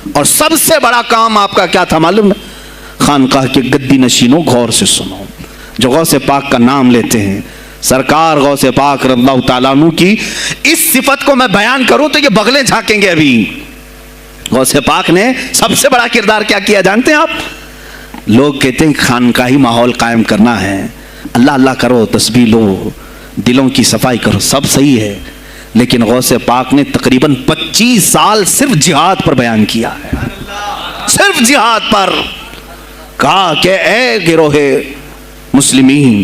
اور سب سے بڑا کام آپ کا کیا تھا معلوم ہے؟ خانقاہ کے گدی نشینوں غور سے سنو، جو غوث پاک کا نام لیتے ہیں، سرکار غوث پاک رضی اللہ تعالیٰ عنہ کی اس صفت کو میں بیان کروں تو یہ بغلیں جھانکیں گے ابھی۔ غوث پاک نے سب سے بڑا کردار کیا کیا جانتے ہیں آپ؟ لوگ کہتے ہیں خانقاہی ماحول قائم کرنا ہے، اللہ اللہ کرو، تسبیح لو، دلوں کی صفائی کرو، سب صحیح ہے، لیکن غوث پاک نے تقریباً 25 سال صرف جہاد پر بیان کیا ہے، صرف جہاد پر۔ کہا کہ اے گروہ مسلمین،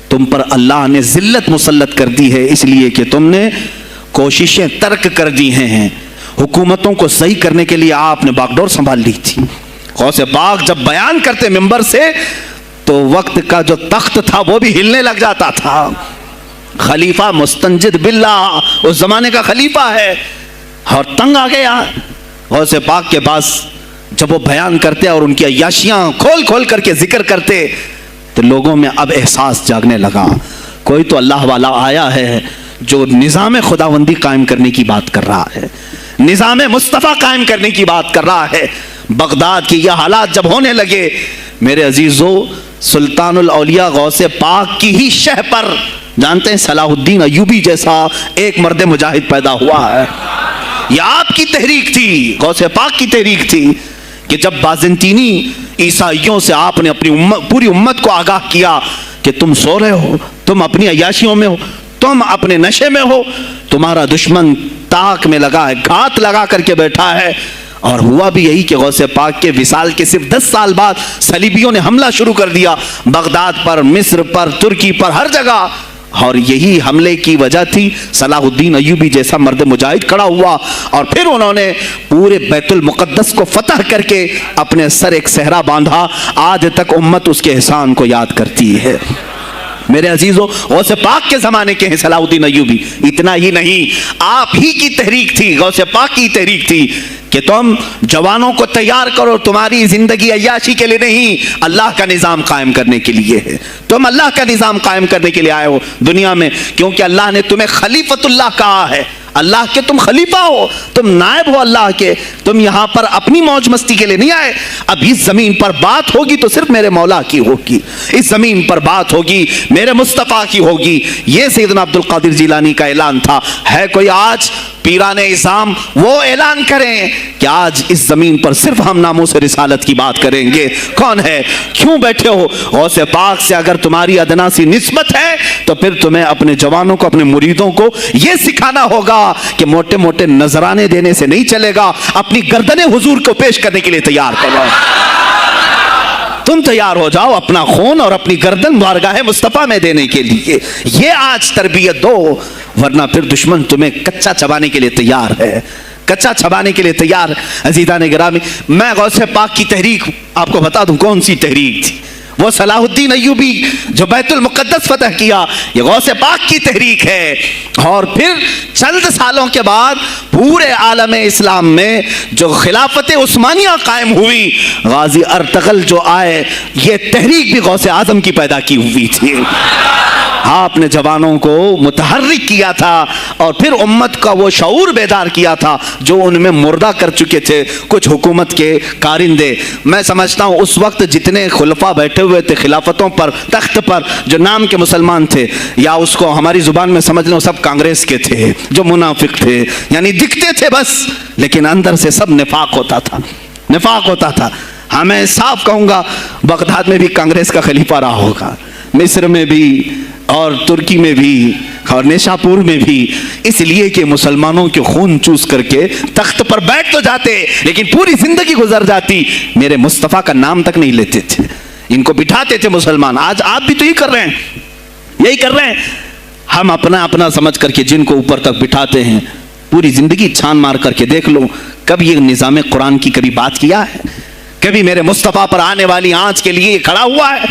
تم پر اللہ نے ذلت مسلط کر دی ہے اس لیے کہ تم نے کوششیں ترک کر دی ہیں، حکومتوں کو صحیح کرنے کے لیے آپ نے باغ ڈور سنبھال لی تھی۔ غوث پاک جب بیان کرتے ممبر سے تو وقت کا جو تخت تھا وہ بھی ہلنے لگ جاتا تھا۔ خلیفہ مستنجد باللہ اس زمانے کا خلیفہ ہے اور تنگ آ گیا غوث پاک کے پاس۔ جب وہ بیان کرتے اور ان کی عیاشیاں کھول کھول کر کے ذکر کرتے تو لوگوں میں اب احساس جاگنے لگا، کوئی تو اللہ والا آیا ہے جو نظام خداوندی قائم کرنے کی بات کر رہا ہے، نظام مصطفیٰ قائم کرنے کی بات کر رہا ہے۔ بغداد کی یہ حالات جب ہونے لگے میرے عزیزو، سلطان الاولیاء غوث پاک کی ہی شہ پر جانتے ہیں صلاح الدین ایوبی جیسا ایک مرد مجاہد پیدا ہوا ہے۔ یہ آپ کی تحریک تھی، غوث پاک کی تحریک تھی کہ جب بازنطینی عیسائیوں سے آپ نے اپنی پوری امت کو آگاہ کیا کہ تم سو رہے ہو، تم اپنی عیاشیوں میں ہو، تم اپنے نشے میں ہو، تمہارا دشمن تاک میں لگا ہے، گھات لگا کر کے بیٹھا ہے۔ اور ہوا بھی یہی کہ غوث پاک کے وصال کے صرف 10 سال بعد صلیبیوں نے حملہ شروع کر دیا بغداد پر، مصر پر، ترکی پر، ہر جگہ۔ اور یہی حملے کی وجہ تھی صلاح الدین ایوبی جیسا مرد مجاہد کھڑا ہوا اور پھر انہوں نے پورے بیت المقدس کو فتح کر کے اپنے سر ایک صحرا باندھا۔ آج تک امت اس کے احسان کو یاد کرتی ہے۔ میرے عزیزو، غوث پاک کے زمانے کے ہیں صلاح الدین ایوبی۔ اتنا ہی نہیں، آپ ہی کی تحریک تھی، غوث پاک کی تحریک تھی کہ تم جوانوں کو تیار کرو، تمہاری زندگی عیاشی کے لیے نہیں، اللہ کا نظام قائم کرنے کے لیے ہے۔ تم اللہ کا نظام قائم کرنے کے لیے آئے ہو دنیا میں، کیونکہ اللہ نے تمہیں خلیفۃ اللہ کہا ہے۔ اللہ کے تم خلیفہ ہو، تم نائب ہو اللہ کے، تم یہاں پر اپنی موج مستی کے لیے نہیں آئے۔ اب اس زمین پر بات ہوگی تو صرف میرے مولا کی ہوگی، اس زمین پر بات ہوگی میرے مصطفیٰ کی ہوگی۔ یہ سیدنا عبد القادر جیلانی کا اعلان تھا۔ ہے کوئی آج پیران اعظام وہ اعلان کریں کہ آج اس زمین پر صرف ہم ناموس رسالت کی بات کریں گے؟ کون ہے؟ کیوں بیٹھے ہو؟ غوث پاک سے اگر تمہاری ادنا سی نسبت ہے تو پھر تمہیں اپنے جوانوں کو، اپنے مریدوں کو یہ سکھانا ہوگا کہ موٹے موٹے نذرانے دینے سے نہیں چلے گا، اپنی گردنیں حضور کو پیش کرنے کے لیے تیار کرو۔ تم تیار ہو جاؤ اپنا خون اور اپنی گردن بارگاہ مصطفیٰ میں دینے کے لیے۔ یہ آج تربیت دو، ورنہ پھر دشمن تمہیں کچا چبانے کے لیے تیار ہے، کچا چبانے کے لیے تیار ہے۔ عزیزان گرامی، میں غوث پاک کی تحریک آپ کو بتا دوں کون سی تحریک تھی۔ وہ صلاح الدین ایوبی جو بیت المقدس فتح کیا، یہ غوث پاک کی تحریک ہے۔ اور پھر چند سالوں کے بعد پورے عالم اسلام میں جو خلافت عثمانیہ قائم ہوئی، غازی ارطغرل جو آئے، یہ تحریک بھی غوث اعظم کی پیدا کی ہوئی تھی۔ آپ نے جوانوں کو متحرک کیا تھا اور پھر امت کا وہ شعور بیدار کیا تھا جو ان میں مردہ کر چکے تھے کچھ حکومت کے کارندے۔ میں سمجھتا ہوں اس وقت جتنے خلفاء بیٹھے ہوئے تھے خلافتوں پر، تخت پر، جو نام کے مسلمان تھے، یا اس کو ہماری زبان میں سمجھ لو سب کانگریس کے تھے، جو منافق تھے، یعنی دکھتے تھے بس، لیکن اندر سے سب نفاق ہوتا تھا، نفاق ہوتا تھا۔ ہاں میں صاف کہوں گا، بغداد میں بھی کانگریس کا خلیفہ رہا ہوگا، مصر میں بھی اور ترکی میں بھی اور نیشاپور میں بھی، اس لیے کہ مسلمانوں کے خون چوس کر کے تخت پر بیٹھ تو جاتے لیکن پوری زندگی گزر جاتی، میرے مصطفیٰ کا نام تک نہیں لیتے تھے، ان کو بٹھاتے تھے مسلمان۔ آج آپ بھی تو یہی کر رہے ہیں، یہی کر رہے ہیں۔ ہم اپنا اپنا سمجھ کر کے جن کو اوپر تک بٹھاتے ہیں، پوری زندگی چھان مار کر کے دیکھ لو، کبھی یہ نظام قرآن کی کبھی بات کیا ہے؟ کبھی میرے مصطفیٰ پر آنے والی آنچ کے لیے کھڑا ہوا ہے؟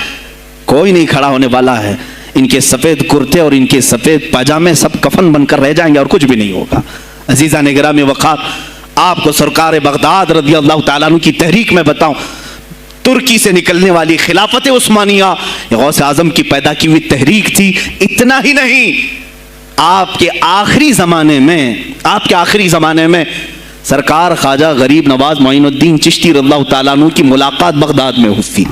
کوئی نہیں کھڑا ہونے والا ہے۔ ان کے سفید کرتے اور ان کے سفید پاجامے سب کفن بن کر رہ جائیں گے اور کچھ بھی نہیں ہوگا۔ عزیزان گرامی وقار، آپ کو سرکار بغداد رضی اللہ تعالیٰ عنہ کی تحریک میں بتاؤں، ترکی سے نکلنے والی خلافت عثمانیہ یہ غوث اعظم کی پیدا کی ہوئی تحریک تھی۔ اتنا ہی نہیں، آپ کے آخری زمانے میں سرکار خواجہ غریب نواز معین الدین چشتی رضی اللہ تعالیٰ عنہ کی ملاقات بغداد میں ہوئی.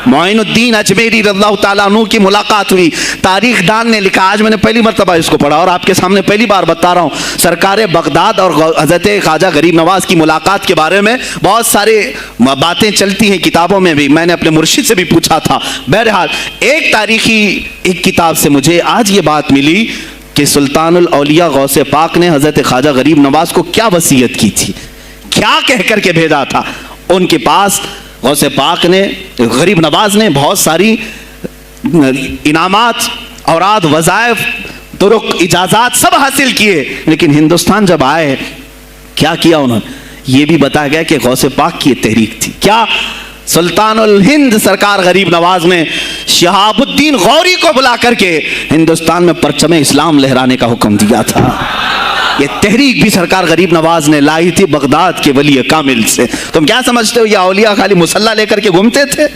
معین الدین اجمیری رضی اللہ تعالیٰ عنہ کی ملاقات ہوئی. تاریخ دان نے لکھا, آج میں نے پہلی مرتبہ اس کو پڑھا اور آپ کے سامنے پہلی بار بتا رہا ہوں, سرکار بغداد اور حضرت خواجہ غریب نواز کی ملاقات کے بارے میں بہت سارے باتیں چلتی ہیں کتابوں میں بھی, میں نے اپنے مرشد سے بھی پوچھا تھا. بہرحال ایک تاریخی ایک کتاب سے مجھے آج یہ بات ملی کہ سلطان الاولیاء غوث پاک نے حضرت خواجہ غریب نواز کو کیا وصیت کی تھی, کیا کہہ کر کے بھیجا تھا. ان کے پاس غوث پاک نے, غریب نواز نے بہت ساری انعامات, اوراد, وظائف, طرق, اجازات سب حاصل کیے, لیکن ہندوستان جب آئے کیا کیا انہوں نے, یہ بھی بتایا گیا کہ غوث پاک کی تحریک تھی. کیا سلطان الہند سرکار غریب نواز نے شہاب الدین غوری کو بلا کر کے ہندوستان میں پرچم اسلام لہرانے کا حکم دیا تھا. یہ تحریک بھی سرکار غریب نواز نے لائی تھی بغداد کے ولی کامل سے. تم کیا سمجھتے ہو یہ اولیاء خالی مسلح لے کر کے گھومتے تھے؟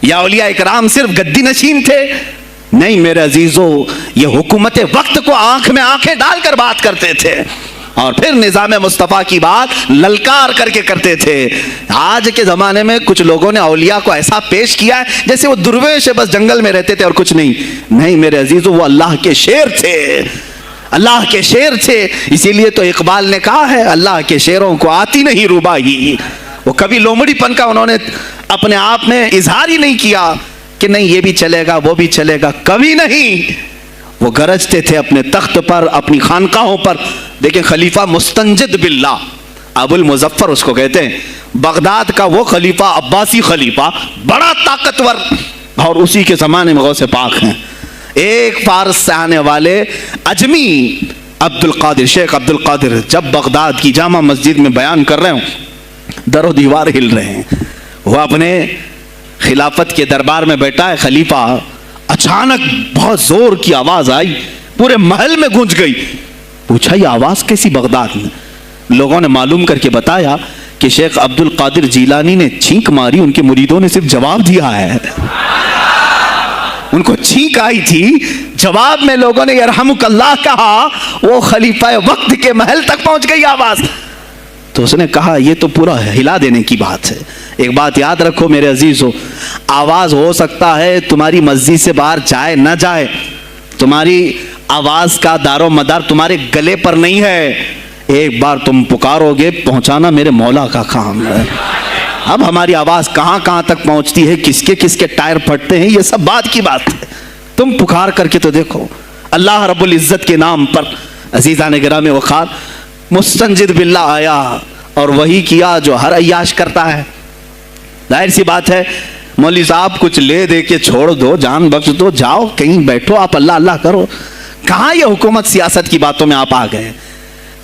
یا اولیاء اکرام صرف گدی نشین تھے؟ نہیں میرے عزیزو, یہ حکومت وقت کو آنکھ میں آنکھیں ڈال کر بات کرتے تھے اور پھر نظام مصطفیٰ کی بات للکار کر کے کرتے تھے. آج کے زمانے میں کچھ لوگوں نے اولیاء کو ایسا پیش کیا ہے جیسے وہ درویش بس جنگل میں رہتے تھے اور کچھ نہیں. نہیں میرے عزیزو, وہ اللہ کے شیر تھے, اللہ کے شیر تھے. اسی لیے تو اقبال نے کہا ہے اللہ کے شیروں کو آتی نہیں روبائی. وہ کبھی لومڑی پن کا انہوں نے اپنے آپ میں اظہار ہی نہیں کیا کہ نہیں یہ بھی چلے گا وہ بھی چلے گا, کبھی نہیں. وہ گرجتے تھے اپنے تخت پر, اپنی خانقاہوں پر. دیکھیں خلیفہ مستنجد باللہ, ابو المظفر اس کو کہتے ہیں, بغداد کا وہ خلیفہ, عباسی خلیفہ, بڑا طاقتور, اور اسی کے زمانے میں غوث پاک ہیں. ایک فارس سے آنے والے اجمی عبد القادر, شیخ عبد القادر, جب بغداد کی جامع مسجد میں بیان کر رہے ہوں, در و دیوار ہل رہے ہیں. وہ اپنے خلافت کے دربار میں بیٹھا ہے خلیفہ, اچانک بہت زور کی آواز آئی, پورے محل میں گونج گئی. پوچھا یہ آواز کیسی بغداد میں؟ لوگوں نے معلوم کر کے بتایا کہ شیخ عبد القادر جیلانی نے چھینک ماری, ان کے مریدوں نے صرف جواب دیا ہے. ان کو چھینک آئی تھی, جواب میں لوگوں نے یرحمک اللہ کہا, وہ خلیفہ وقت کے محل تک پہنچ گئی آواز. تو اس نے کہا یہ تو پورا ہلا دینے کی بات ہے. ایک بات یاد رکھو میرے عزیزو, آواز ہو سکتا ہے تمہاری مسجد سے باہر جائے نہ جائے, تمہاری آواز کا دار و مدار تمہارے گلے پر نہیں ہے. ایک بار تم پکارو گے, پہنچانا میرے مولا کا کام ہے. اب ہماری آواز کہاں کہاں تک پہنچتی ہے, کس کے ٹائر پھٹتے ہیں, یہ سب بات کی بات ہے. تم پکار کر کے تو دیکھو. اللہ رب العزت کے نام پر عزیزان گرامی وقار مستنجد باللہ آیا اور وہی کیا جو ہر عیاش کرتا ہے. ظاہر سی بات ہے, مولوی صاحب کچھ لے دے کے چھوڑ دو, جان بخش دو, جاؤ کہیں بیٹھو, آپ اللہ اللہ کرو. کہاں یہ حکومت سیاست کی باتوں میں آپ آ گئے.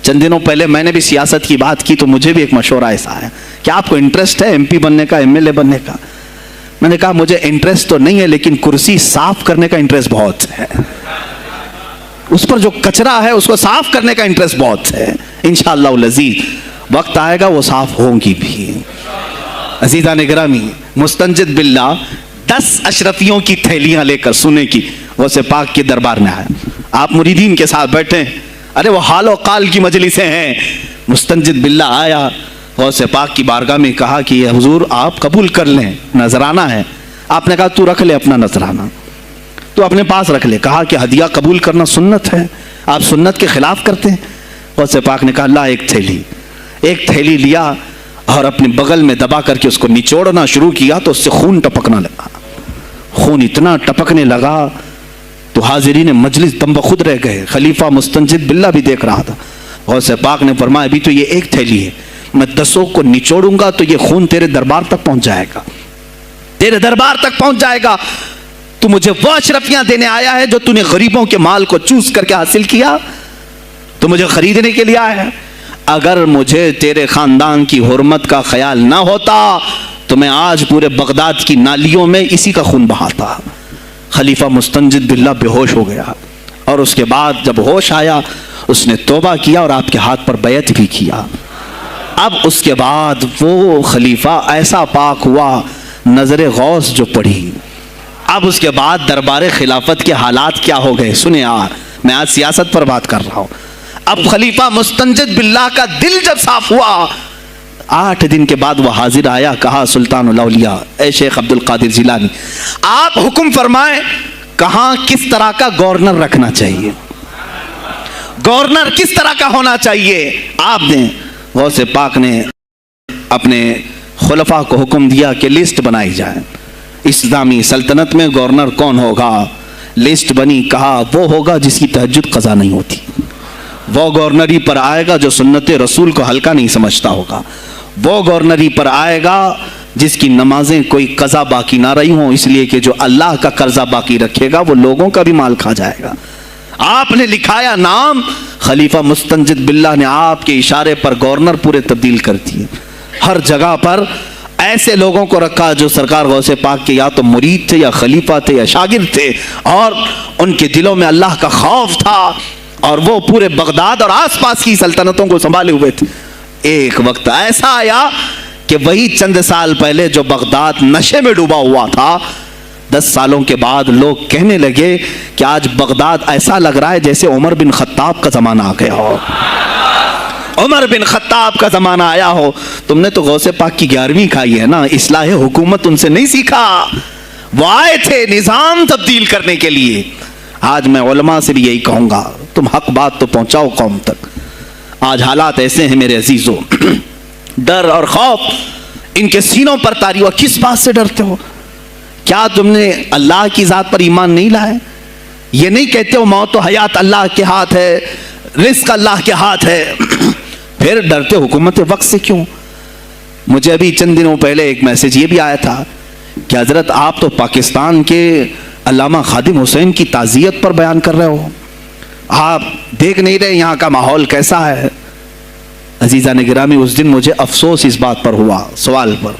چند دنوں پہلے میں نے بھی سیاست کی بات کی تو مجھے بھی ایک مشورہ ایسا ہے کہ آپ کو انٹرسٹ ہے MP بننے کا, MLA بننے کا. میں نے کہا مجھے انٹرسٹ تو نہیں ہے لیکن کرسی صاف کرنے کا انٹرسٹ بہت ہے, اس پر جو کچرا ہے اس کو صاف کرنے کا انٹرسٹ بہت ہے. انشاءاللہ العزیز وقت آئے گا وہ صاف ہوں گی بھی. عزیزان گرامی, مستنجد باللہ 10 اشرفیوں کی تھیلیاں لے کر سونے کی غوث پاک کے دربار میں آیا. آپ مریدین کے ساتھ بیٹھے, ارے وہ حال و قال کی مجلسیں ہیں. مستنجد باللہ آیا, غوث پاک کی بارگاہ میں کہا کہ یہ حضور آپ قبول کر لیں, نذرانہ ہے. آپ نے کہا تو رکھ لے اپنا نذرانہ, تو اپنے پاس رکھ لے. کہا کہ ہدیہ قبول کرنا سنت ہے, آپ سنت کے خلاف کرتے ہیں. غوث پاک نے کہا اللہ ایک تھیلی لیا اور اپنے بغل میں دبا کر کے اس کو نچوڑنا شروع کیا تو اس سے خون ٹپکنا لگا. خون اتنا ٹپکنے لگا تو حاضرین مجلس دم بخود رہ گئے. خلیفہ مستنجد باللہ بھی دیکھ رہا تھا. غوث پاک نے فرمایا ابھی تو یہ ایک تھیلی ہے, میں 10 کو نچوڑوں گا تو یہ خون تیرے دربار تک پہنچ جائے گا, تیرے دربار تک پہنچ جائے گا. تو مجھے وہ اشرفیاں دینے آیا ہے جو تو نے غریبوں کے مال کو چوس کر کے حاصل کیا, تو مجھے خریدنے کے لیے آیا ہے. اگر مجھے تیرے خاندان کی حرمت کا خیال نہ ہوتا تو میں آج پورے بغداد کی نالیوں میں اسی کا خون بہاتا. خلیفہ مستنجد باللہ بے ہوش ہو گیا اور اس کے بعد جب ہوش آیا اس نے توبہ کیا اور آپ کے ہاتھ پر بیعت بھی کیا. اب اس کے بعد وہ خلیفہ ایسا پاک ہوا, نظر غوث جو پڑھی. اب اس کے بعد دربار خلافت کے حالات کیا ہو گئے سنیں یار, میں آج سیاست پر بات کر رہا ہوں. اب خلیفہ مستنجد باللہ کا دل جب صاف ہوا، 8 دن کے بعد وہ حاضر آیا، کہا سلطان الاولیاء اے شیخ عبد القادر جیلانی، آپ حکم فرمائیں کہاں کس طرح کا گورنر رکھنا چاہیے، گورنر کس طرح کا ہونا چاہیے؟ آپ نے غوث پاک نے اپنے خلفاء کو حکم دیا کہ لسٹ بنائی جائے، اسلامی سلطنت میں گورنر کون ہوگا؟ لسٹ بنی، کہا وہ ہوگا جس کی تہجد قضا نہیں ہوتی، وہ گورنری پر آئے گا جو سنت رسول کو ہلکا نہیں سمجھتا ہوگا، وہ گورنری پر آئے گا جس کی نمازیں کوئی قضا باقی نہ رہی ہوں، اس لیے کہ جو اللہ کا قرضہ باقی رکھے گا وہ لوگوں کا بھی مال کھا جائے گا۔ آپ نے لکھایا نام، خلیفہ مستنجد باللہ نے آپ کے اشارے پر گورنر پورے تبدیل کر دیے، ہر جگہ پر ایسے لوگوں کو رکھا جو سرکار غوث پاک کے یا تو مرید تھے یا خلیفہ تھے یا شاگرد تھے، اور ان کے دلوں میں اللہ کا خوف تھا، اور وہ پورے بغداد اور آس پاس کی سلطنتوں کو سنبھالے ہوئے تھے۔ ایک وقت ایسا آیا کہ وہی چند سال پہلے جو بغداد نشے میں ڈوبا ہوا تھا، 10 سالوں کے بعد لوگ کہنے لگے کہ آج بغداد ایسا لگ رہا ہے جیسے عمر بن خطاب کا زمانہ آ گیا ہو، عمر بن خطاب کا زمانہ آیا ہو۔ تم نے تو غوث پاک کی 11ویں کھائی ہے نا، اصلاح حکومت ان سے نہیں سیکھا، وہ آئے تھے نظام تبدیل کرنے کے لیے۔ آج میں علماء سے بھی یہی کہوں گا، تم حق بات تو پہنچاؤ قوم تک۔ آج حالات ایسے ہیں میرے عزیزوں، ڈر اور خوف ان کے سینوں پر طاری ہوا۔ کس بات سے ڈرتے ہو؟ کیا تم نے اللہ کی ذات پر ایمان نہیں لائے؟ یہ نہیں کہتے ہو موت و حیات اللہ کے ہاتھ ہے، رزق اللہ کے ہاتھ ہے، پھر ڈرتے حکومت وقت سے کیوں؟ مجھے ابھی چند دنوں پہلے ایک میسج یہ بھی آیا تھا کہ حضرت آپ تو پاکستان کے علامہ خادم حسین کی تعزیت پر بیان کر رہے ہو، آپ دیکھ نہیں رہے یہاں کا ماحول کیسا ہے؟ عزیزان گرامی، اس دن مجھے افسوس اس بات پر ہوا، سوال پر،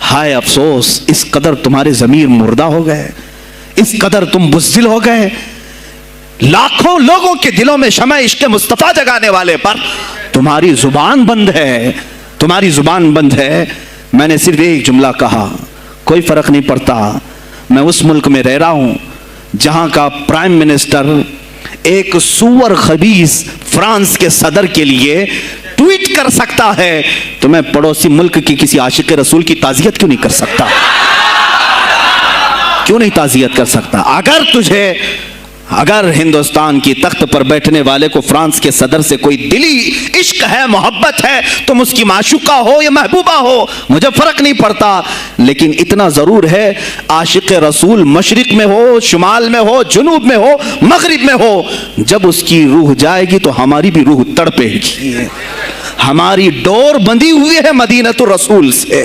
ہائے افسوس، اس قدر تمہارے ضمیر مردہ ہو گئے، اس قدر تم بزدل ہو گئے، لاکھوں لوگوں کے دلوں میں شمع عشق مصطفیٰ جگانے والے پر تمہاری زبان بند ہے، تمہاری زبان بند ہے۔ میں نے صرف ایک جملہ کہا، کوئی فرق نہیں پڑتا، میں اس ملک میں رہ رہا ہوں جہاں کا پرائم منسٹر ایک سور خبیث فرانس کے صدر کے لیے ٹویٹ کر سکتا ہے، تو میں پڑوسی ملک کی کسی عاشق رسول کی تعزیت کیوں نہیں کر سکتا؟ کیوں نہیں تعزیت کر سکتا؟ اگر ہندوستان کی تخت پر بیٹھنے والے کو فرانس کے صدر سے کوئی دلی عشق ہے، محبت ہے، تم اس کی معشوقہ ہو یا محبوبہ ہو، مجھے فرق نہیں پڑتا، لیکن اتنا ضرور ہے عاشق رسول مشرق میں ہو، شمال میں ہو، جنوب میں ہو، مغرب میں ہو، جب اس کی روح جائے گی تو ہماری بھی روح تڑپے گی۔ ہماری ڈور بندھی ہوئی ہے مدینۃ الرسول سے،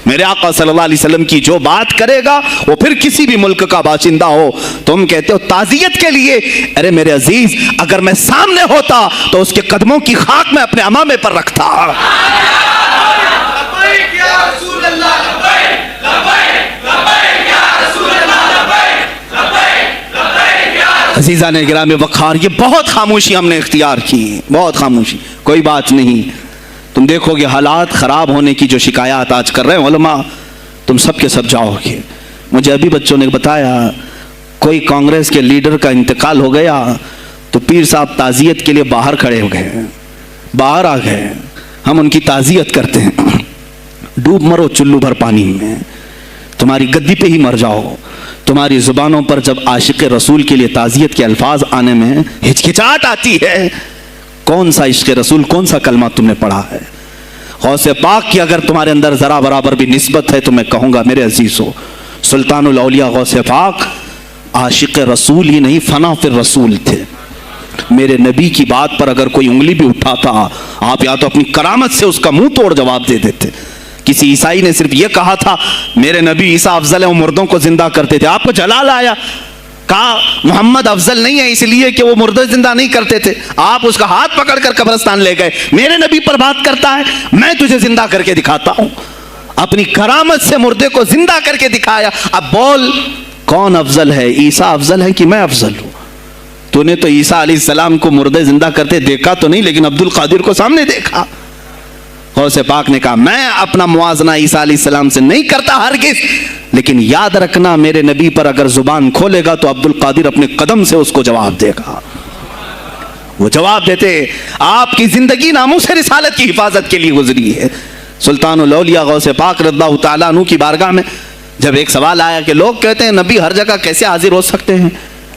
میرے آقا صلی اللہ علیہ وسلم کی جو بات کرے گا وہ پھر کسی بھی ملک کا باشندہ ہو۔ تم کہتے ہو تعزیت کے لیے، ارے میرے عزیز، اگر میں سامنے ہوتا تو اس کے قدموں کی خاک میں اپنے امامے پر رکھتا۔ عزیزان گرامی وقار، یہ بہت خاموشی ہم نے اختیار کی، بہت خاموشی، کوئی بات نہیں۔ تم دیکھو گے حالات خراب ہونے کی جو شکایات آج کر رہے ہیں علماء، تم سب کے سب جاؤ گے۔ مجھے ابھی بچوں نے بتایا کوئی کانگریس کے لیڈر کا انتقال ہو گیا تو پیر صاحب تعزیت کے لیے باہر کھڑے ہو گئے، باہر آ گئے، ہم ان کی تعزیت کرتے ہیں۔ ڈوب مرو چلو بھر پانی میں، تمہاری گدی پہ ہی مر جاؤ۔ تمہاری زبانوں پر جب عاشق رسول کے لیے تعزیت کے الفاظ آنے میں ہچکچاہٹ آتی ہے، کون سا عشق رسول، کون سا کلمہ تم نے پڑھا ہے؟ غوث پاک کی اگر تمہارے اندر ذرا برابر بھی نسبت ہے تو میں کہوں گا میرے عزیزو، سلطان الاولیاء غوث پاک عاشق رسول ہی نہیں، فنا فی الرسول تھے۔ میرے نبی کی بات پر اگر کوئی انگلی بھی اٹھاتا، آپ یا تو اپنی کرامت سے اس کا منہ توڑ جواب دے دیتے۔ کسی عیسائی نے صرف یہ کہا تھا میرے نبی عیسیٰ افضل ہے، وہ مردوں کو زندہ کرتے تھے، آپ کو جلال آیا، کہا محمد افضل نہیں ہے اس لیے کہ وہ مردے زندہ نہیں کرتے تھے، آپ اس کا ہاتھ پکڑ کر قبرستان لے گئے۔ میرے نبی پر بات کرتا ہے، میں تجھے زندہ کر کے دکھاتا ہوں، اپنی کرامت سے مردے کو زندہ کر کے دکھایا۔ اب بول کون افضل ہے، عیسیٰ افضل ہے کہ میں افضل ہوں؟ تو نے تو عیسیٰ علیہ السلام کو مردے زندہ کرتے دیکھا تو نہیں، لیکن عبد القادر کو سامنے دیکھا۔ غوث پاک نے کہا میں اپنا موازنہ عیسیٰ علیہ السلام سے نہیں کرتا ہرگز، لیکن یاد رکھنا میرے نبی پر اگر زبان کھولے گا تو عبد القادر اپنے قدم سے اس کو جواب دے گا۔ وہ جواب دیتے آپ کی زندگی ناموس رسالت کی حفاظت کے لیے گزری ہے۔ سلطان الاولیاء غوث پاک رضی اللہ تعالیٰ عنہ کی بارگاہ میں جب ایک سوال آیا کہ لوگ کہتے ہیں نبی ہر جگہ کیسے حاضر ہو سکتے ہیں،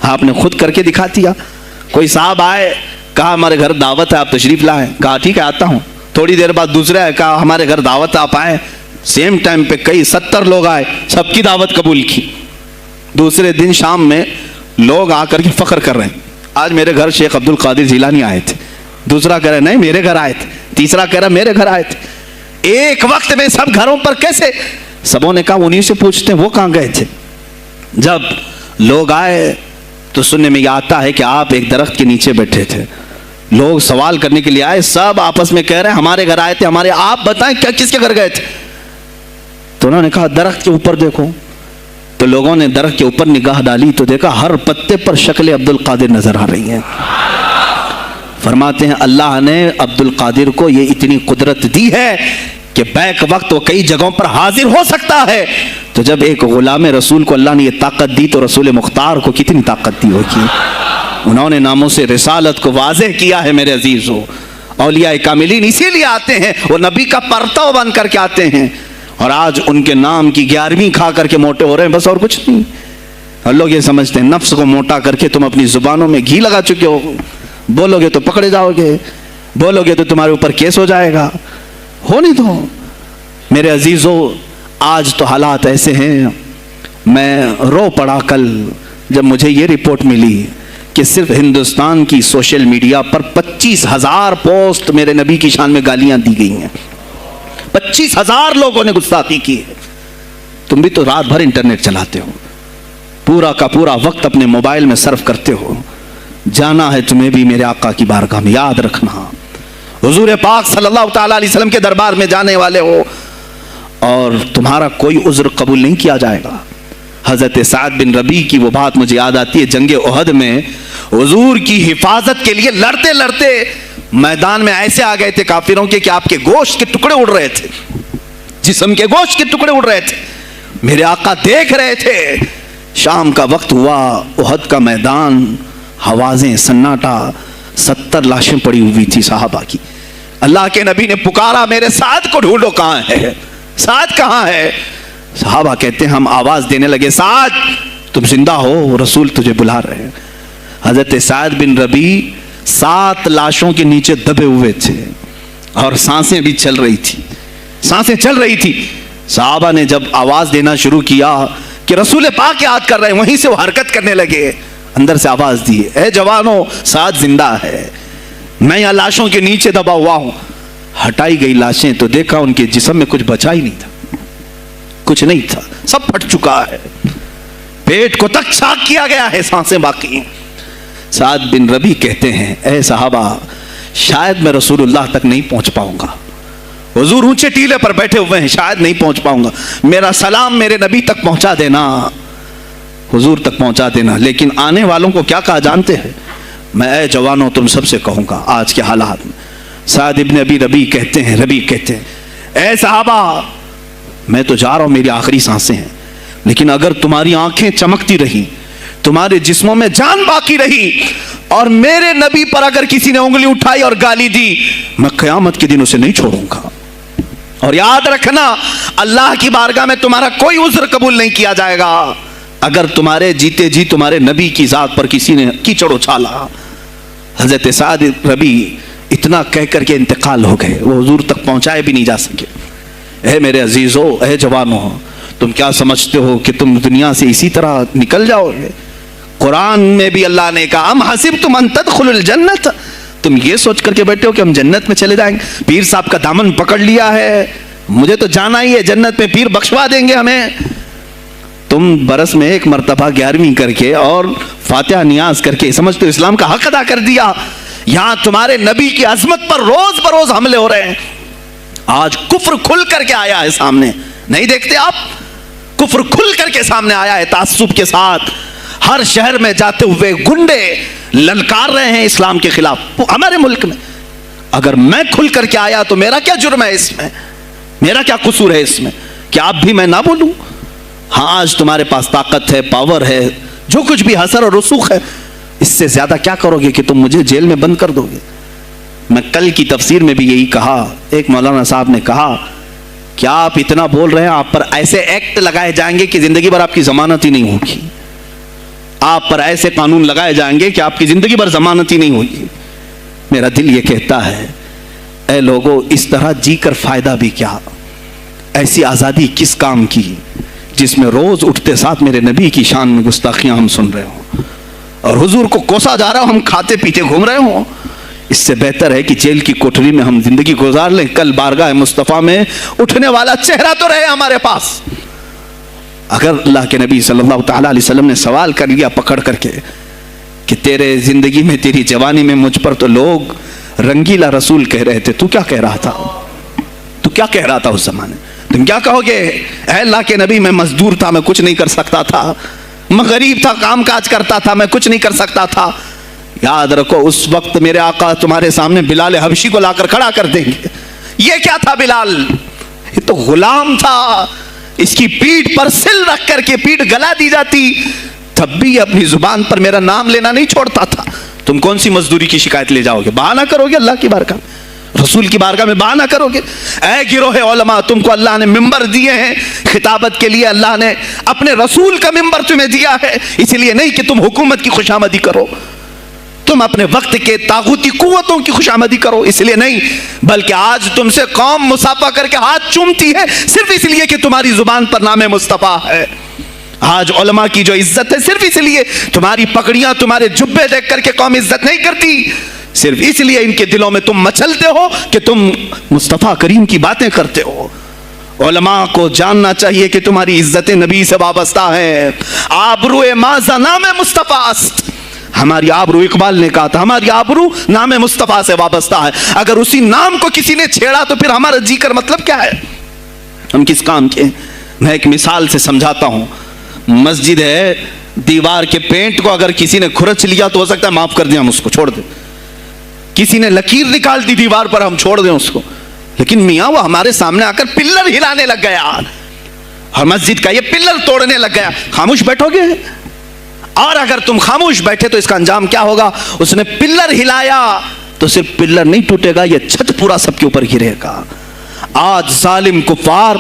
آپ نے خود کر کے دکھا دیا۔ کوئی صاحب آئے، کہا ہمارے گھر دعوت ہے آپ تشریف لائیں، کہا ٹھیک ہے آتا ہوں۔ تھوڑی دیر بعد دوسرے آئے، کہا ہمارے گھر دعوت ہے آپ آئیں۔ سیم ٹائم پہ کئی 70 لوگ آئے، سب کی دعوت قبول کی۔ دوسرے دن شام میں لوگ آ کر کے فخر کر رہے ہیں، آج میرے گھر شیخ عبد القادر جیلانی آئے تھے۔ دوسرا کہہ رہا نہیں میرے گھر آئے تھے، تیسرا کہہ رہا میرے گھر آئے تھے۔ ایک وقت میں سب گھروں پر کیسے؟ سبوں نے کہا انہیں سے پوچھتے ہیں وہ کہاں گئے تھے۔ جب لوگ آئے تو سننے میں یہ آتا ہے کہ آپ ایک درخت کے نیچے بیٹھے تھے، لوگ سوال کرنے کے لیے آئے، سب آپس میں کہہ رہے ہیں ہمارے گھر آئے تھے، ہمارے، آپ بتائیں کیا کس کے گھر گئے تھے؟ تو انہوں نے کہا درخت کے اوپر دیکھو۔ تو لوگوں نے درخت کے اوپر نگاہ ڈالی تو دیکھا ہر پتے پر شکل عبد القادر نظر آ رہی ہے۔ فرماتے ہیں اللہ نے عبد القادر کو یہ اتنی قدرت دی ہے کہ بیک وقت وہ کئی جگہوں پر حاضر ہو سکتا ہے۔ تو جب ایک غلام رسول کو اللہ نے یہ طاقت دی تو رسول مختار کو کتنی طاقت دی ہوگی۔ انہوں نے ناموں سے رسالت کو واضح کیا ہے میرے عزیزو۔ اولیاء کاملین اسی لیے آتے ہیں، وہ نبی کا پرتو بن کر کے آتے ہیں، اور آج ان کے نام کی 11ویں کھا کر کے موٹے ہو رہے ہیں، بس اور کچھ نہیں۔ اور لوگ یہ سمجھتے ہیں نفس کو موٹا کر کے تم اپنی زبانوں میں گھی لگا چکے ہو، بولو گے تو پکڑے جاؤ گے، بولو گے تو تمہارے اوپر کیس ہو جائے گا، ہو نہیں تو۔ میرے عزیزو آج تو حالات ایسے ہیں، میں رو پڑا کل جب مجھے یہ رپورٹ ملی کہ صرف ہندوستان کی سوشل میڈیا پر 25,000 پوسٹ میرے نبی کی شان میں گالیاں دی گئی ہیں۔ 25,000 لوگوں نے گستاخی کی ہے۔ تم بھی تو رات بھر انٹرنیٹ چلاتے ہو، پورا کا پورا وقت اپنے موبائل میں صرف کرتے ہو، جانا ہے تمہیں بھی میرے آقا کی بارگاہ میں، یاد رکھنا حضور پاک صلی اللہ تعالیٰ علیہ وسلم کے دربار میں جانے والے ہو اور تمہارا کوئی عذر قبول نہیں کیا جائے گا۔ حضرت سعد بن ربیع کی وہ بات مجھے یاد آتی ہے، جنگ احد میں حضور کی حفاظت کے لیے لڑتے لڑتے میدان میں ایسے آ گئے تھے کافروں کے کہ آپ کے گوشت کے ٹکڑے اڑ رہے تھے، جسم کے گوشت کے ٹکڑے اڑ رہے تھے۔ میرے آقا دیکھ رہے تھے، شام کا وقت ہوا، احد کا میدان، ہوازیں، سناٹا، 70 لاشیں پڑی ہوئی تھی صحابہ کی۔ اللہ کے نبی نے پکارا میرے سعد کو ڈھونڈو، کہاں ہے سعد، کہاں ہے؟ صحابہ کہتے ہیں ہم آواز دینے لگے سعد تم زندہ ہو، رسول تجھے بلا رہے ہیں۔ حضرت سعد بن ربیع 7 لاشوں کے نیچے دبے ہوئے تھے اور سانسیں بھی چل رہی تھی، سانسیں چل رہی تھی۔ صحابہ نے جب آواز دینا شروع کیا کہ رسول پاک یاد کر رہے ہیں، وہیں سے وہ حرکت کرنے لگے، اندر سے آواز دی اے جوانوں سعد زندہ ہے، میں یہاں لاشوں کے نیچے دبا ہوا ہوں۔ ہٹائی گئی لاشیں تو دیکھا ان کے جسم میں کچھ بچا ہی نہیں تھا، کچھ نہیں تھا، سب پھٹ چکا ہے، پیٹ کو تک چاک کیا گیا ہے، سانسیں باقی ہیں۔ سعد بن ربیع کہتے ہیں اے صحابہ شاید میں رسول اللہ تک نہیں پہنچ پاؤں گا، حضور اونچے ٹیلے پر بیٹھے ہوئے ہیں، شاید نہیں پہنچ پاؤں گا، میرا سلام میرے نبی تک پہنچا دینا، حضور تک پہنچا دینا۔ لیکن آنے والوں کو کیا کہا جانتے ہیں؟ میں اے جوانوں تم سب سے کہوں گا آج کے حالات میں، سعد ابن ابی ربیع کہتے ہیں اے صحابہ میں تو جا رہا ہوں، میری آخری سانسیں ہیں، لیکن اگر تمہاری آنکھیں چمکتی رہی، تمہارے جسموں میں جان باقی رہی، اور میرے نبی پر اگر کسی نے انگلی اٹھائی اور گالی دی، میں قیامت کے دن اسے نہیں چھوڑوں گا۔ اور یاد رکھنا اللہ کی بارگاہ میں تمہارا کوئی عذر قبول نہیں کیا جائے گا اگر تمہارے جیتے جی تمہارے نبی کی ذات پر کسی نے کیچڑ اچھالا۔ حضرت سعد ربیع اتنا کہہ کر کے انتقال ہو گئے، وہ حضور تک پہنچائے بھی نہیں جا سکے۔ اے میرے عزیزو، اے جوانو، تم کیا سمجھتے ہو کہ تم دنیا سے اسی طرح نکل جاؤ گے؟ قرآن میں بھی اللہ نے کہا ام حسبتم ان تدخلوا الجنت، تم یہ سوچ کر کے بیٹھے ہو کہ ہم جنت میں چلے جائیں گے؟ پیر صاحب کا دامن پکڑ لیا ہے، مجھے تو جانا ہی ہے جنت میں، پیر بخشوا دیں گے ہمیں۔ تم برس میں ایک مرتبہ 11ویں کر کے اور فاتحہ نیاز کر کے سمجھ تو اسلام کا حق ادا کر دیا، یہاں تمہارے نبی کی عظمت پر روز بروز حملے ہو رہے ہیں۔ آج کفر کھل کر کے آیا ہے سامنے، نہیں دیکھتے آپ؟ کفر کھل کر کے سامنے آیا ہے تعصب کے ساتھ، ہر شہر میں جاتے ہوئے گنڈے للکار رہے ہیں اسلام کے خلاف ہمارے ملک میں۔ اگر میں کھل کر کے آیا تو میرا کیا جرم ہے اس میں، میرا کیا قصور ہے اس میں کہ آپ بھی میں نہ بولوں؟ ہاں آج تمہارے پاس طاقت ہے، پاور ہے، جو کچھ بھی حسر اور رسوخ ہے اس سے زیادہ کیا کرو گے کہ تم مجھے جیل میں بند کر دو گے؟ میں کل کی تفسیر میں بھی یہی کہا، ایک مولانا صاحب نے کہا کیا آپ اتنا بول رہے ہیں، آپ پر ایسے ایکٹ لگائے جائیں گے کہ زندگی بھر آپ کی ضمانت ہی نہیں ہوگی، آپ پر ایسے قانون لگائے جائیں گے کہ آپ کی زندگی بھر ضمانت ہی نہیں ہوگی۔ میرا دل یہ کہتا ہے اے لوگو، اس طرح جی کر فائدہ بھی کیا؟ ایسی آزادی کس کام کی جس میں روز اٹھتے ساتھ میرے نبی کی شان میں گستاخیاں ہم سن رہے ہوں اور حضور کو کوسا جا رہا ہو، ہم کھاتے پیتے گھوم رہے ہوں؟ اس سے بہتر ہے کہ جیل کی کوٹری میں ہم زندگی گزار لیں، کل بارگاہ مصطفیٰ میں اٹھنے والا چہرہ تو رہے ہمارے پاس۔ اگر اللہ کے نبی صلی اللہ تعالیٰ علیہ وسلم نے سوال کر لیا پکڑ کر کے کہ تیرے زندگی میں، تیری جوانی میں مجھ پر تو لوگ رنگیلا رسول کہہ رہے تھے، تو کیا کہہ رہا تھا؟ تو کیا کہہ رہا تھا اس زمانے؟ تم کیا کہو گے؟ اے اللہ کے نبی، میں مزدور تھا، میں کچھ نہیں کر سکتا تھا، میں غریب تھا، کام کاج کرتا تھا، میں کچھ نہیں کر سکتا تھا۔ یاد رکھو اس وقت میرے آقا تمہارے سامنے بلال حبشی کو لا کر کھڑا کر دیں گے۔ یہ کیا تھا بلال؟ یہ تو غلام تھا، اس کی پیٹھ پر سل رکھ کر کے پیٹھ گلا دی جاتی، تب بھی اپنی زبان پر میرا نام لینا نہیں چھوڑتا تھا۔ تم کون سی مزدوری کی شکایت لے جاؤ گے؟ بہانہ کرو گے اللہ کی بارگاہ میں، رسول کی بارگاہ میں بہانہ کرو گے؟ اے گروہ علماء، تم کو اللہ نے ممبر دیے ہیں خطابت کے لیے، اللہ نے اپنے رسول کا ممبر تمہیں دیا ہے، اس لیے نہیں کہ تم حکومت کی خوشامدی کرو، تم اپنے وقت کے طاغوتی قوتوں کی خوشامدی کرو، اس لیے نہیں، بلکہ آج تم سے قوم مصافحہ کر کے ہاتھ چومتی ہے صرف اس لیے کہ تمہاری زبان پر نام مصطفیٰ ہے۔ آج علماء کی جو عزت ہے صرف اس لیے، تمہاری پگڑیاں، تمہارے جبے دیکھ کر کے قوم عزت نہیں کرتی، صرف اس لیے ان کے دلوں میں تم مچلتے ہو کہ تم مصطفیٰ کریم کی باتیں کرتے ہو۔ علماء کو جاننا چاہیے کہ تمہاری عزت نبی سے وابستہ ہے۔ آبرو ماذا نام مصطفیٰ است، ہماری آبرو، اقبال نے کہا تھا، ہماری آبرو نام مصطفیٰ سے وابستہ ہے۔ اگر اسی نام کو کسی نے چھیڑا تو پھر ہمارا جی کر مطلب کیا ہے؟ ہم کس کام کے؟ میں ایک مثال سے سمجھاتا ہوں۔ مسجد ہے، دیوار کے پینٹ کو اگر کسی نے کھرچ لیا تو ہو سکتا ہے معاف کر دیں، ہم اس کو چھوڑ دیں۔ کسی نے لکیر نکال دی دیوار پر، ہم چھوڑ دیں اس کو، لیکن میاں وہ ہمارے سامنے آ کر پلر ہلانے لگ گیا اور مسجد کا یہ پلر توڑنے لگ گیا، خاموش بیٹھو گے؟ اور اگر تم خاموش بیٹھے تو اس کا انجام کیا ہوگا؟ اس نے پلر ہلایا تو صرف پلر نہیں ٹوٹے گا، یہ چھت پورا سب کے اوپر گرے گا۔ آج ظالم کفار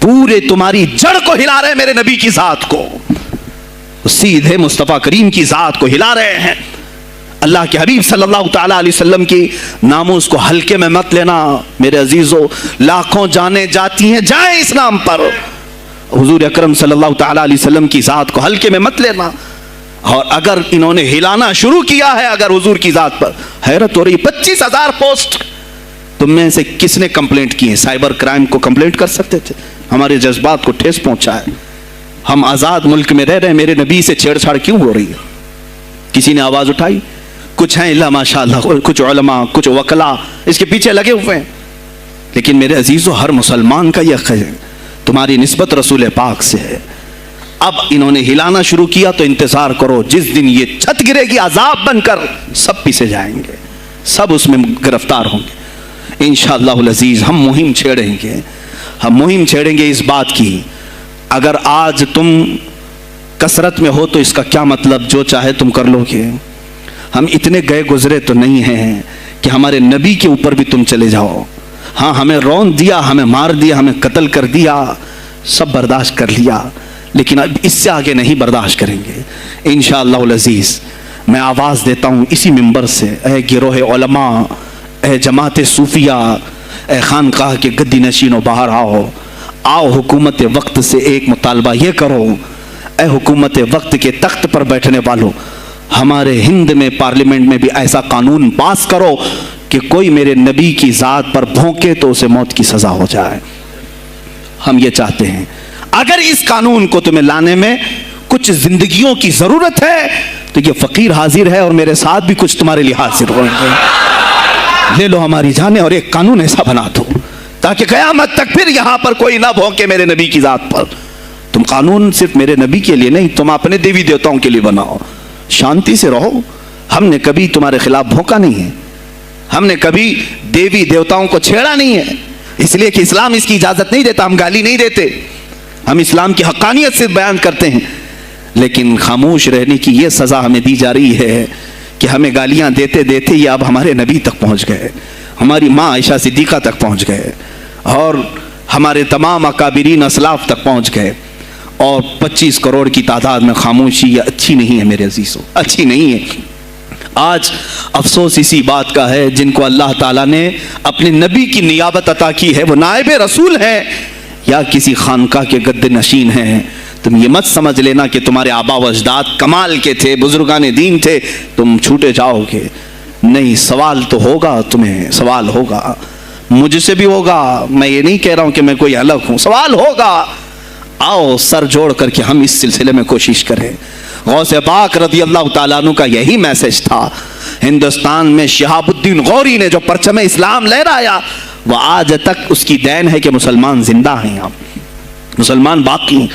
پورے تمہاری جڑ کو ہلا رہے ہیں، میرے نبی کی ذات کو، سیدھے مصطفیٰ کریم کی ذات کو ہلا رہے ہیں۔ اللہ کے حبیب صلی اللہ تعالیٰ علیہ وسلم کی ناموس کو ہلکے میں مت لینا میرے عزیزو، لاکھوں جانیں جاتی ہیں، جائیں اس نام پر، حضور اکرم صلی اللہ تعالیٰ علیہ وسلم کی ذات کو ہلکے میں مت لینا۔ اور اگر انہوں نے ہلانا شروع کیا ہے اگر حضور کی ذات پر، حیرت ہو رہی، 25,000 پوسٹ تم میں سے کس نے کمپلینٹ کی ہے؟ سائبر کرائم کو کمپلینٹ کر سکتے تھے، ہمارے جذبات کو ٹھیس پہنچا ہے۔ ہم آزاد ملک میں رہ رہے ہیں، میرے نبی سے چھیڑ چھاڑ کیوں ہو رہی ہے؟ کسی نے آواز اٹھائی؟ کچھ ہیں اللہ ماشاءاللہ، کچھ علماء، کچھ وکلا اس کے پیچھے لگے ہوئے ہیں، لیکن میرے عزیزو ہر مسلمان کا یہ ہے تمہاری نسبت رسول پاک سے ہے۔ اب انہوں نے ہلانا شروع کیا تو انتظار کرو، جس دن یہ چھت گرے گی عذاب بن کر سب پیچھے جائیں گے، سب اس میں گرفتار ہوں گے انشاءاللہ العزیز۔ ہم مہم چھیڑیں گے اس بات کی، اگر آج تم کثرت میں ہو تو اس کا کیا مطلب جو چاہے تم کر لو گے؟ ہم اتنے گئے گزرے تو نہیں ہیں کہ ہمارے نبی کے اوپر بھی تم چلے جاؤ۔ ہاں ہمیں رون دیا، ہمیں مار دیا، ہمیں قتل کر دیا، سب برداشت کر لیا، لیکن اب اس سے آگے نہیں برداشت کریں گے انشاءاللہ العزیز۔ میں آواز دیتا ہوں اسی منبر سے، اے گروہ علماء، اے جماعت صوفیہ، اے خانقاہ کے گدی نشینوں، باہر آؤ حکومت وقت سے ایک مطالبہ یہ کرو، اے حکومت وقت کے تخت پر بیٹھنے والوں، ہمارے ہند میں پارلیمنٹ میں بھی ایسا قانون پاس کرو کہ کوئی میرے نبی کی ذات پر بھونکے تو اسے موت کی سزا ہو جائے۔ ہم یہ چاہتے ہیں۔ اگر اس قانون کو تمہیں لانے میں کچھ زندگیوں کی ضرورت ہے تو یہ فقیر حاضر ہے اور میرے ساتھ بھی کچھ تمہارے لیے حاضر ہوئیں گے، لے لو ہماری جانیں اور ایک قانون ایسا بنا دو تاکہ قیامت تک پھر یہاں پر کوئی نہ بھونکے میرے نبی کی ذات پر۔ تم قانون صرف میرے نبی کے لیے نہیں، تم اپنے دیوی دیوتاؤں کے لیے بناؤ، شانتی سے رہو۔ ہم نے کبھی تمہارے خلاف بھونکا نہیں ہے، ہم نے کبھی دیوی دیوتاؤں کو چھیڑا نہیں ہے، اس لیے کہ اسلام اس کی اجازت نہیں دیتا، ہم گالی نہیں دیتے، ہم اسلام کی حقانیت سے بیان کرتے ہیں۔ لیکن خاموش رہنے کی یہ سزا ہمیں دی جا رہی ہے کہ ہمیں گالیاں دیتے دیتے یہ اب ہمارے نبی تک پہنچ گئے، ہماری ماں عائشہ صدیقہ تک پہنچ گئے، اور ہمارے تمام اکابرین اسلاف تک پہنچ گئے، اور 25 کروڑ کی تعداد میں خاموشی یہ اچھی نہیں ہے میرے عزیزوں، اچھی نہیں ہے۔ آج افسوس اسی بات کا ہے جن کو اللہ تعالیٰ نے اپنے نبی کی نیابت عطا کی ہے، وہ نائب رسول ہیں یا کسی خانقاہ کے گدے نشین ہیں۔ تم یہ مت سمجھ لینا کہ تمہارے آبا و اجداد کمال کے تھے، بزرگان دین تھے، تم چھوٹے جاؤ گے۔ نہیں، سوال تو ہوگا، تمہیں سوال ہوگا، مجھ سے بھی ہوگا، میں یہ نہیں کہہ رہا ہوں کہ میں کوئی الگ ہوں، سوال ہوگا۔ آؤ سر جوڑ کر کے ہم اس سلسلے میں کوشش کریں۔ غوث پاک رضی اللہ تعالیٰ عنہ کا یہی میسج تھا۔ ہندوستان میں شہاب الدین غوری نے جو پرچم اسلام لہرایا، وہ آج تک اس کی دین ہے کہ مسلمان زندہ ہیں، مسلمان باقی ہیں۔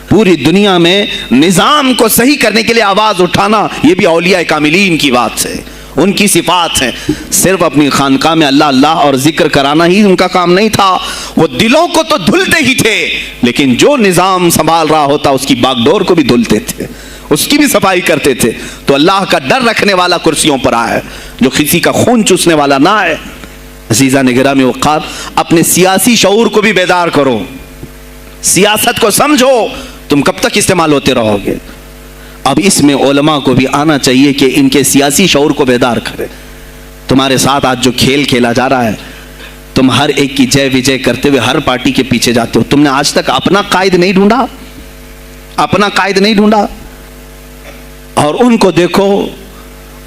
پوری دنیا میں نظام کو صحیح کرنے کے لیے آواز اٹھانا یہ بھی اولیاء کاملین کی بات ہے، ان کی صفات ہیں۔ صرف اپنی خانقاہ میں اللہ اللہ اور ذکر کرانا ہی ان کا کام نہیں تھا، وہ دلوں کو تو دھلتے ہی تھے، لیکن جو نظام سنبھال رہا ہوتا اس کی باغ ڈور کو بھی دھلتے تھے، اس کی بھی صفائی کرتے تھے۔ تو اللہ کا ڈر رکھنے والا کرسیوں پر آئے، جو کسی کا خون چوسنے والا نہ آئے۔ عزیزان گرامی وقار، اپنے سیاسی شعور کو بھی بیدار کرو، سیاست کو سمجھو، تم کب تک استعمال ہوتے رہو گے؟ اب اس میں علماء کو بھی آنا چاہیے کہ ان کے سیاسی شعور کو بیدار کرے۔ تمہارے ساتھ آج جو کھیل کھیلا جا رہا ہے، تم ہر ایک کی جے وجے کرتے ہوئے ہر پارٹی کے پیچھے جاتے ہو، تم نے آج تک اپنا قائد نہیں ڈھونڈا، اپنا قائد نہیں ڈھونڈا۔ اور ان کو دیکھو،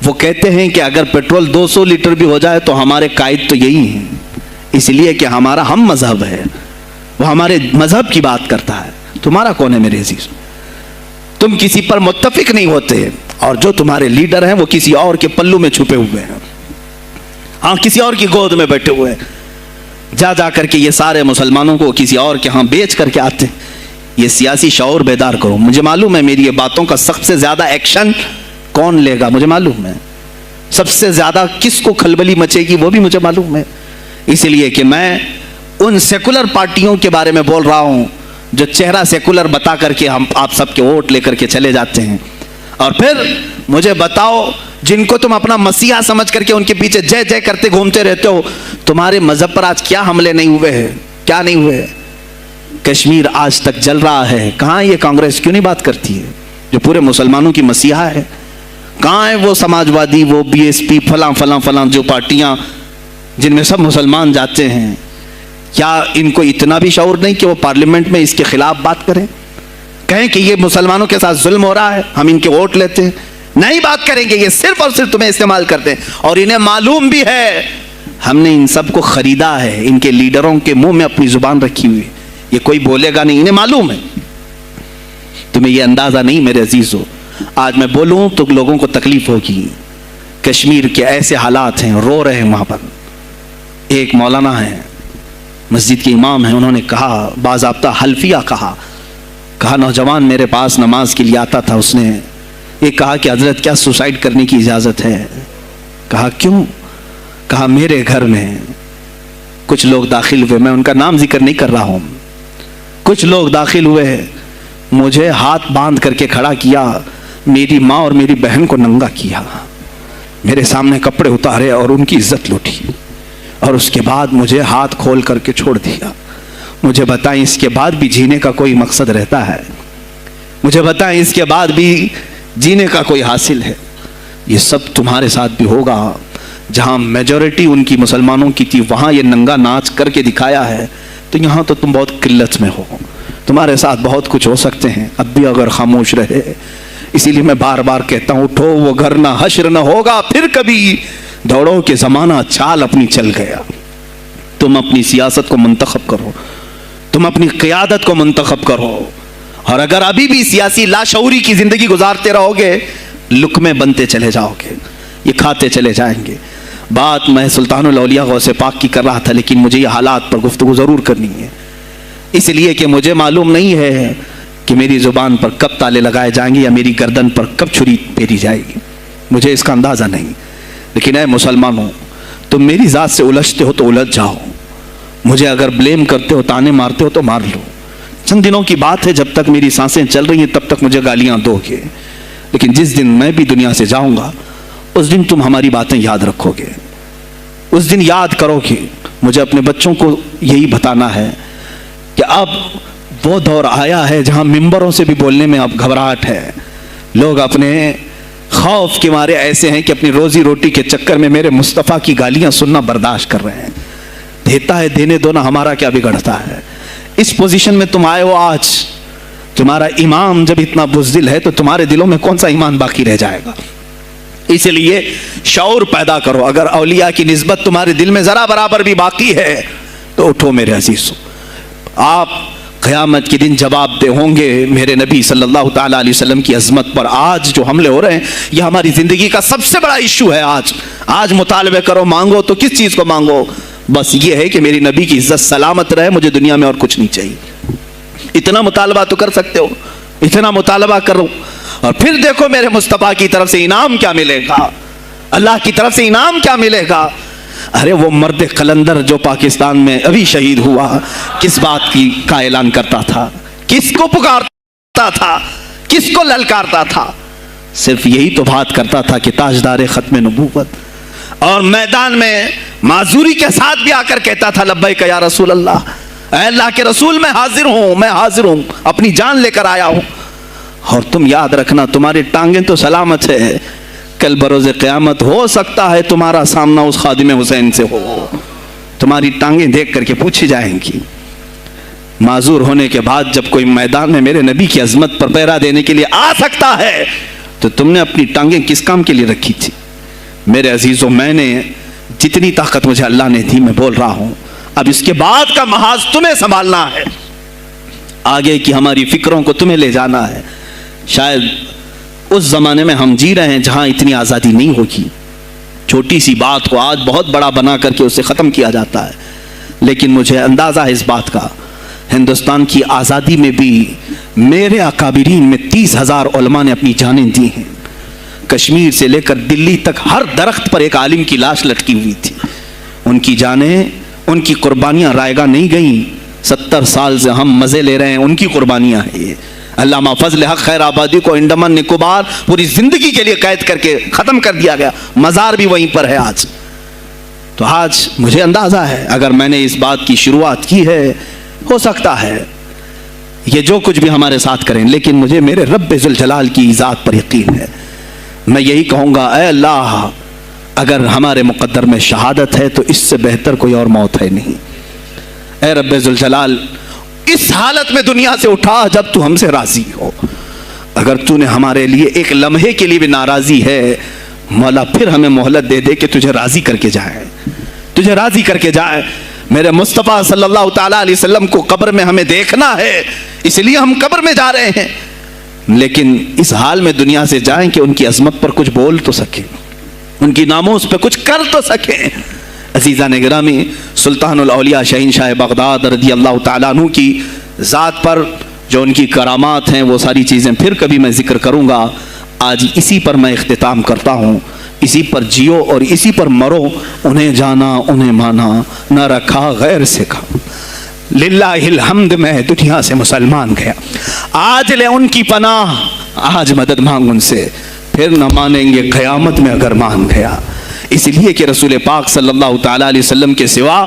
وہ کہتے ہیں کہ اگر پیٹرول 200 لیٹر بھی ہو جائے تو ہمارے قائد تو یہی ہیں، اس لیے کہ ہمارا ہم مذہب ہے، وہ ہمارے مذہب کی بات کرتا ہے۔ تمہارا کون ہے میرے عزیز؟ تم کسی پر متفق نہیں ہوتے، اور جو تمہارے لیڈر ہیں وہ کسی اور کے پلو میں چھپے ہوئے ہیں، ہاں کسی اور کی گود میں بیٹھے ہوئے ہیں۔ جا جا کر کے یہ سارے مسلمانوں کو کسی اور کے ہاں بیچ کر کے آتے ہیں۔ یہ سیاسی شعور بیدار کرو۔ مجھے معلوم ہے میری یہ باتوں کا سب سے زیادہ ایکشن کون لے گا، مجھے معلوم ہے سب سے زیادہ کس کو کھلبلی مچے گی، وہ بھی مجھے معلوم ہے۔ اس لیے کہ میں ان سیکولر پارٹیوں کے بارے میں بول رہا ہوں جو چہرہ سیکولر بتا کر کے ہم آپ سب کے ووٹ لے کر کے چلے جاتے ہیں، اور پھر مجھے بتاؤ جن کو تم اپنا مسیحا سمجھ کر کے ان کے پیچھے جے جے کرتے گھومتے رہتے ہو، تمہارے مذہب پر آج کیا حملے نہیں ہوئے ہیں، کیا نہیں ہوئے؟ کشمیر آج تک جل رہا ہے، کہاں یہ کانگریس کیوں نہیں بات کرتی ہے جو پورے مسلمانوں کی مسیحا ہے؟ کہاں ہے وہ سماجوادی، وہ بی ایس پی، فلاں فلاں فلاں جو پارٹیاں جن میں سب مسلمان جاتے ہیں؟ کیا ان کو اتنا بھی شعور نہیں کہ وہ پارلیمنٹ میں اس کے خلاف بات کریں، کہیں کہ یہ مسلمانوں کے ساتھ ظلم ہو رہا ہے، ہم ان کے ووٹ لیتے ہیں؟ نہیں بات کریں گے، یہ صرف اور صرف تمہیں استعمال کرتے ہیں، اور انہیں معلوم بھی ہے ہم نے ان سب کو خریدا ہے، ان کے لیڈروں کے منہ میں اپنی زبان رکھی ہوئی، یہ کوئی بولے گا نہیں، انہیں معلوم ہے۔ تمہیں یہ اندازہ نہیں میرے عزیزو، آج میں بولوں تو لوگوں کو تکلیف ہوگی۔ کشمیر کے ایسے حالات ہیں، رو رہے ہیں وہاں پر۔ ایک مولانا ہیں، مسجد کے امام ہیں، انہوں نے کہا، باضابطہ حلفیہ کہا نوجوان میرے پاس نماز کے لیے آتا تھا، اس نے یہ کہا کہ حضرت کیا سوسائڈ کرنے کی اجازت ہے؟ کہا کیوں؟ کہا میرے گھر میں کچھ لوگ داخل ہوئے، میں ان کا نام ذکر نہیں کر رہا ہوں، کچھ لوگ داخل ہوئے، مجھے ہاتھ باندھ کر کے کھڑا کیا، میری ماں اور میری بہن کو ننگا کیا، میرے سامنے کپڑے اتارے اور ان کی عزت لوٹی، اور اس کے بعد مجھے ہاتھ کھول کر کے چھوڑ دیا۔ مجھے بتائیں اس کے بعد بھی جینے کا کوئی مقصد رہتا ہے؟ مجھے بتائیں اس کے بعد بھی جینے کا کوئی حاصل ہے؟ یہ سب تمہارے ساتھ بھی ہوگا۔ جہاں میجورٹی ان کی مسلمانوں کی تھی وہاں یہ ننگا ناچ کر کے دکھایا ہے، تو یہاں تو تم بہت قلت میں ہو، تمہارے ساتھ بہت کچھ ہو سکتے ہیں، اب بھی اگر خاموش رہے۔ اسی لیے میں بار بار کہتا ہوں، اٹھو وہ گھر نہ حشر نہ ہوگا پھر کبھی، دوڑو کہ زمانہ چال اپنی چل گیا۔ تم اپنی سیاست کو منتخب کرو، تم اپنی قیادت کو منتخب کرو، اور اگر ابھی بھی سیاسی لاشعوری کی زندگی گزارتے رہو گے، لقمے بنتے چلے جاؤ گے، یہ کھاتے چلے جائیں گے۔ بات میں سلطان الاولیاء غوث پاک کی کر رہا تھا، لیکن مجھے یہ حالات پر گفتگو ضرور کرنی ہے، اس لیے کہ مجھے معلوم نہیں ہے کہ میری زبان پر کب تالے لگائے جائیں گے یا میری گردن پر کب چھری پھیری جائے گی، مجھے اس کا اندازہ نہیں۔ لیکن اے مسلمانوں، تم میری ذات سے الجھتے ہو تو الجھ جاؤ، مجھے اگر بلیم کرتے ہو، تانے مارتے ہو تو مار لو، چند دنوں کی بات ہے، جب تک میری سانسیں چل رہی ہیں تب تک مجھے گالیاں دو گے، لیکن جس دن میں بھی دنیا سے جاؤں گا اس دن تم ہماری باتیں یاد رکھو گے، اس دن یاد کرو گے۔ مجھے اپنے بچوں کو یہی بتانا ہے کہ اب وہ دور آیا ہے جہاں ممبروں سے بھی بولنے میں اب گھبراہٹ ہے۔ لوگ اپنے خوف کے مارے ایسے ہیں کہ اپنی روزی روٹی کے چکر میں میرے مصطفیٰ کی گالیاں سننا برداشت کر رہے ہیں۔ دیتا ہے دینے دو نا، ہمارا کیا بگڑتا ہے؟ اس پوزیشن میں تم آئے ہو آج، تمہارا امام جب اتنا بزدل ہے تو تمہارے دلوں میں کون سا ایمان باقی رہ جائے گا؟ اس لیے شعور پیدا کرو۔ اگر اولیاء کی نسبت تمہارے دل میں ذرا برابر بھی باقی ہے تو اٹھو میرے عزیزو، آپ قیامت کے دن جواب دہ ہوں گے میرے نبی صلی اللہ تعالیٰ علیہ وسلم کی عظمت پر۔ آج جو حملے ہو رہے ہیں یہ ہماری زندگی کا سب سے بڑا ایشو ہے۔ آج مطالبے کرو، مانگو تو کس چیز کو مانگو؟ بس یہ ہے کہ میری نبی کی عزت سلامت رہے، مجھے دنیا میں اور کچھ نہیں چاہیے۔ اتنا مطالبہ تو کر سکتے ہو، اتنا مطالبہ کرو، اور پھر دیکھو میرے مصطفیٰ کی طرف سے انعام کیا ملے گا، اللہ کی طرف سے انعام کیا ملے گا۔ ارے وہ مرد قلندر جو پاکستان میں ابھی شہید ہوا، کس بات کا اعلان کرتا تھا؟ کس کو پکارتا تھا؟ کس کو للکارتا تھا؟ صرف یہی تو بات کرتا تھا کہ تاجدار ختم نبوت، اور میدان میں معذوری کے ساتھ بھی آ کر کہتا تھا لبیک یا رسول اللہ، اے اللہ کے رسول میں حاضر ہوں، میں حاضر ہوں، اپنی جان لے کر آیا ہوں۔ اور تم یاد رکھنا تمہاری ٹانگیں تو سلامت ہے، کل بروز قیامت ہو سکتا ہے تمہارا سامنا اس خادم حسین سے ہو، تمہاری ٹانگیں دیکھ کر کے پوچھی جائیں گی۔ معذور ہونے کے بعد جب کوئی میدان میں میرے نبی کی عظمت پر پہرا دینے کے لیے آ سکتا ہے تو تم نے اپنی ٹانگیں کس کام کے لیے رکھی تھی؟ میرے عزیزوں، میں نے جتنی طاقت مجھے اللہ نے دی میں بول رہا ہوں، اب اس کے بعد کا محاذ تمہیں سنبھالنا ہے، آگے کی ہماری فکروں کو تمہیں لے جانا ہے۔ شاید اس زمانے میں ہم جی رہے ہیں جہاں اتنی آزادی نہیں ہوگی، چھوٹی سی بات کو آج بہت بڑا بنا کر کے اسے ختم کیا جاتا ہے، لیکن مجھے اندازہ ہے اس بات کا، ہندوستان کی آزادی میں بھی میرے اکابرین میں 30,000 علماء نے اپنی جانیں دی ہیں۔ کشمیر سے لے کر دلی تک ہر درخت پر ایک عالم کی لاش لٹکی ہوئی تھی، ان کی جانیں، ان کی قربانیاں رائے گاہ نہیں گئیں۔ 70 سال سے ہم مزے لے رہے ہیں، ان کی قربانیاں ہیں یہ۔ علامہ فضل حق خیر آبادی کو انڈمان نکوبار پوری زندگی کے لیے قید کر کے ختم کر دیا گیا، مزار بھی وہیں پر ہے آج۔ تو آج مجھے اندازہ ہے اگر میں نے اس بات کی شروعات کی ہے، ہو سکتا ہے یہ جو کچھ بھی ہمارے ساتھ کریں، لیکن مجھے میرے رب ذوالجلال کی ذات پر یقین ہے۔ میں یہی کہوں گا، اے اللہ، اگر ہمارے مقدر میں شہادت ہے تو اس سے بہتر کوئی اور موت ہے نہیں۔ اے رب ذوالجلال، اس حالت میں دنیا سے اٹھا جب تو ہم سے راضی ہو۔ اگر تو نے ہمارے لیے ایک لمحے کے لیے بھی ناراضی ہے، مولا پھر ہمیں مہلت دے دے کہ تجھے راضی کر کے جائیں، تجھے راضی کر کے جائیں۔ میرے مصطفیٰ صلی اللہ تعالیٰ علیہ وسلم کو قبر میں ہمیں دیکھنا ہے، اس لیے ہم قبر میں جا رہے ہیں، لیکن اس حال میں دنیا سے جائیں کہ ان کی عظمت پر کچھ بول تو سکیں، ان کی ناموس پہ کچھ کر تو سکیں۔ عزیزان گرامی، سلطان الاولیاء شہنشاہ بغداد رضی اللہ تعالیٰ عنہ کی ذات پر جو ان کی کرامات ہیں وہ ساری چیزیں پھر کبھی میں ذکر کروں گا۔ آج اسی پر میں اختتام کرتا ہوں، اسی پر جیو اور اسی پر مرو۔ انہیں جانا انہیں مانا، نہ رکھا غیر سے کھا، للہ الحمد میں دنیا سے مسلمان گیا۔ آج لے ان کی پناہ، آج مدد مانگ ان سے، پھر نہ مانیں گے قیامت میں اگر مان گیا۔ اس لیے کہ رسول پاک صلی اللہ تعالیٰ علیہ وسلم کے سوا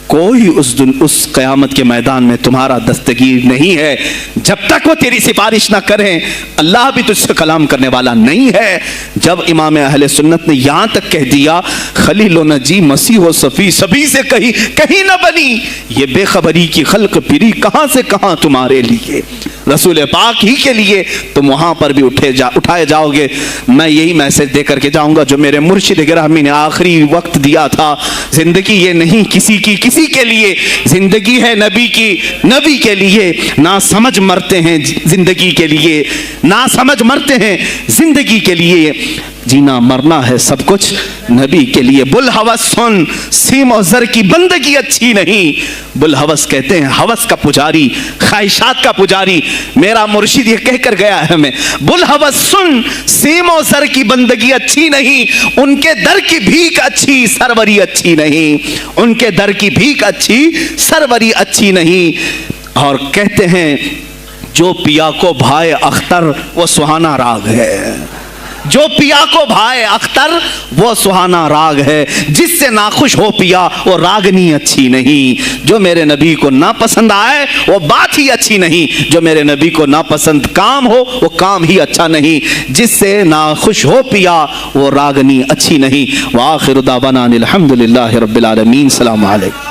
کوئی اس قیامت کے میدان میں تمہارا دستگیر نہیں ہے۔ جب تک وہ تیری سفارش نہ کریں، اللہ بھی تجھ سے کلام کرنے والا نہیں ہے۔ جب امام اہل سنت نے یہاں تک کہہ دیا خلیل و نجی مسیح و صفی سبھی سے کہیں نہ بنی، یہ بے خبری کی خلق پھری کہاں سے کہاں تمہارے لیے، رسول پاک ہی کے لیے تم وہاں پر بھی اٹھائے جاؤ گے۔ میں یہی میسج دے کر کے جاؤں گا جو میرے مرشد گرامی نے آخری وقت دیا تھا، زندگی یہ نہیں کسی کے لیے، زندگی ہے نبی کی، نبی کے لیے۔ نہ سمجھ مرتے ہیں زندگی کے لیے، نہ سمجھ مرتے ہیں زندگی کے لیے، جینا مرنا ہے سب کچھ نبی کے لیے۔ بلحوث سن، سیم و زر کی بندگی اچھی نہیں۔ بلحوث کہتے ہیں ہوس کا پجاری، خواہشات کا پجاری۔ میرا مرشد یہ کہہ کر گیا ہے ہمیں، بلحوث سن، سیم و زر کی بندگی اچھی نہیں، ان کے در کی بھیک اچھی، سروری اچھی نہیں، ان کے در کی بھیک اچھی، سروری اچھی نہیں۔ اور کہتے ہیں جو پیا کو بھائے اختر وہ سہانا راگ ہے، جو پیا کو بھائے اختر وہ سہانا راگ ہے، جس سے ناخوش ہو پیا وہ راگنی اچھی نہیں، جو میرے نبی کو ناپسند آئے وہ بات ہی اچھی نہیں، جو میرے نبی کو ناپسند کام ہو وہ کام ہی اچھا نہیں، جس سے ناخوش ہو پیا وہ راگنی اچھی نہیں۔ وآخر دعوانا الحمدللہ رب العالمین۔ السلام علیکم۔